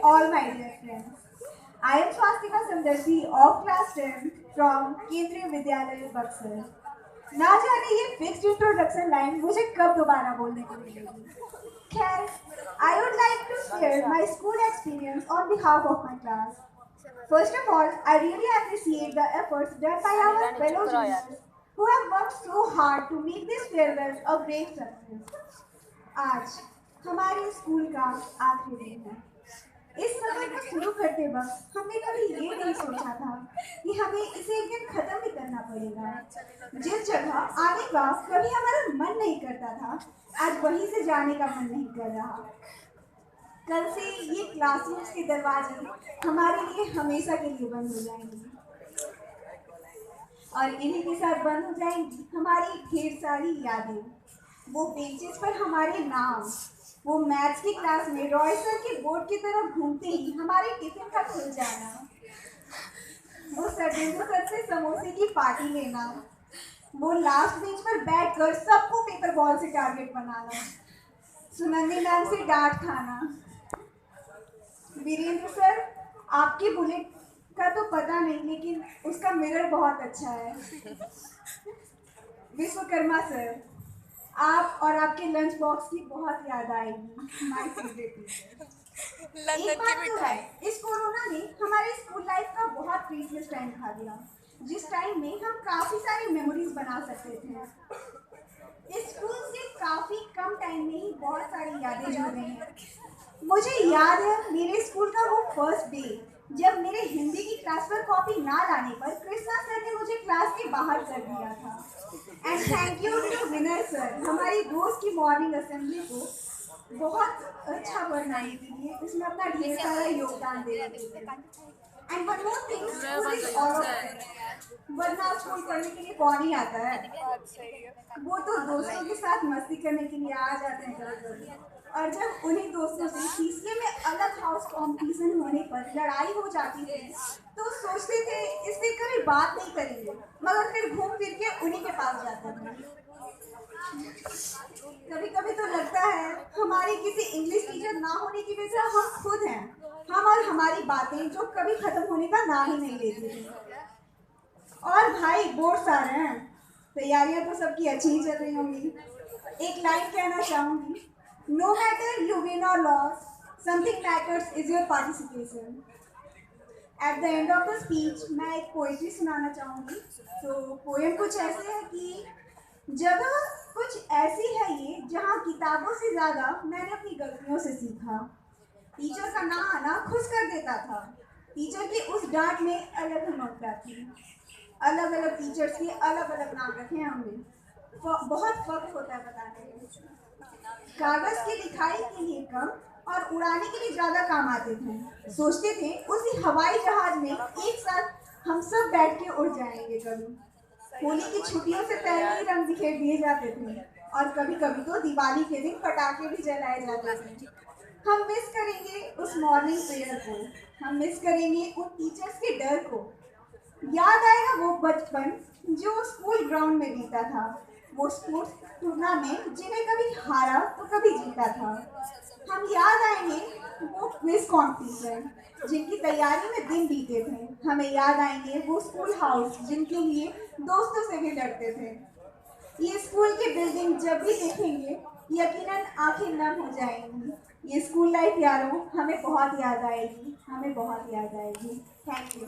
All my dear friends, I am Swastika Sundarji of class 10 from केंद्रीय विद्यालय बक्सर। ना जाने ये फिक्स्ड इंट्रोडक्शन लाइन मुझे कब दोबारा बोलने को मिलेगी। खैर, I would like to share my school experience on behalf of my class. First of all, I really appreciate the efforts done by our fellow juniors who have worked so hard to make this farewell a great success. आज हमारे school का आखिरी दिन है। इस सफर को शुरू करते वक्त हमने कभी ये नहीं सोचा था कि हमें इसे एक दिन खत्म भी करना पड़ेगा। जिस जगह आने का कभी हमारा मन नहीं करता था, आज वहीं से जाने का मन नहीं कर रहा। कल से ये क्लासरूम्स के दरवाजे हमारे लिए हमेशा के लिए बंद हो जाएंगे और इन्हीं के साथ बंद हो जाएंगी हमारी ढेर सारी यादें। वो बेंचेस पर हमारे नाम, वो मैथ्स की क्लास में रॉय सर के बोर्ड की तरफ घूमते ही हमारे टिफिन का खुल जाना, वो सर्देंद्र सर से समोसे की पार्टी लेना, वो लास्ट बेंच पर बैठकर सबको पेपर बॉल से टारगेट बनाना, सुनंदी मैम से डांट खाना। वीरेंद्र सर, आपकी बुलेट का तो पता नहीं, लेकिन उसका मिरर बहुत अच्छा है। विश्वकर्मा सर, आप और आपके लंच बॉक्स की बहुत याद आएगी। My favourite teacher. एक बात तो है, इस कोरोना ने हमारे स्कूल लाइफ का बहुत प्रीशियस टाइम खा दिया, जिस टाइम में हम काफी सारी मेमोरीज बना सकते थे। इस स्कूल से काफी कम टाइम में ही बहुत सारी यादें जुड़ गई हैं। मुझे याद है मेरे स्कूल का वो फर्स्ट डे, जब मेरे हिंदी की क्लास पर कॉपी ना लाने पर कृष्णा सर ने मुझे क्लास के बाहर कर दिया था। And thank you to winner sir, हमारी रोज की मॉर्निंग असेंबली को बहुत अच्छा बनाने के लिए, उसमें अपना ढेर सारा योगदान देने के लिए। And one more thing, school is all of, वरना स्कूल पढ़ने के लिए कौन ही आता है। वो तो दोस्तों के साथ मस्ती करने के लिए आ जाते हैं कभी-कभी, और जब उन्हीं दोस्तों से सीसीए में अलग हाउस कंपटीशन होने पर लड़ाई हो जाती थी, तो सोचते थे इससे कभी बात नहीं करेंगे, मगर फिर घूम फिर के उन्हीं के पास जाते थे। कभी कभी तो लगता है हमारी किसी इंग्लिश टीचर ना होने की वजह हम खुद हैं, हम और हमारी बातें जो कभी खत्म होने का नाम ही नहीं लेती थी। और भाई बोर्ड्स आ रहे हैं, तैयारियां तो सबकी अच्छी ही चल रही होंगी। एक लाइन कहना चाहूंगी, नो मैटर यू विन और loss, something matters is your participation. At the end of the speech मैं एक पोइट्री सुनाना चाहूंगी। तो पोएम कुछ ऐसे है कि जगह कुछ ऐसी है ये जहाँ किताबों से ज्यादा मैंने अपनी गलतियों से सीखा। टीचर का ना आना खुश कर देता था, टीचर की उस डांट में अलग हिम्मत थी। अलग अलग टीचर्स के अलग अलग नाम रखे हमने, बहुत फर्क होता है बताने में। कागज की लिखाई के लिए कम और उड़ाने के लिए ज्यादा काम आते थे। सोचते थे उसी हवाई जहाज में एक साथ हम सब बैठ के उड़ जाएंगे कभी। होली की छुट्टियों से पहले ही रंग बिखेर दिए जाते थे, और कभी कभी तो दिवाली के दिन पटाखे भी जलाए जाते थे। हम मिस करेंगे उस मॉर्निंग प्रेयर को, हम मिस करेंगे उन टीचर्स के डर को। याद आएगा वो बचपन जो स्कूल ग्राउंड में बीता था, वो स्पोर्ट्स टूर्नामेंट जिन्हें कभी हारा तो कभी जीता था। हम याद आएंगे वो क्विज कॉम्पिटिशन जिनकी तैयारी में दिन बीते थे। हमें याद आएंगे वो स्कूल हाउस जिनके लिए दोस्तों से भी लड़ते थे। ये स्कूल की बिल्डिंग जब भी देखेंगे यकीनन आंखें नम हो जाएंगी। ये स्कूल लाइफ यारों हमें बहुत याद आएगी, हमें बहुत याद आएगी। Thank you.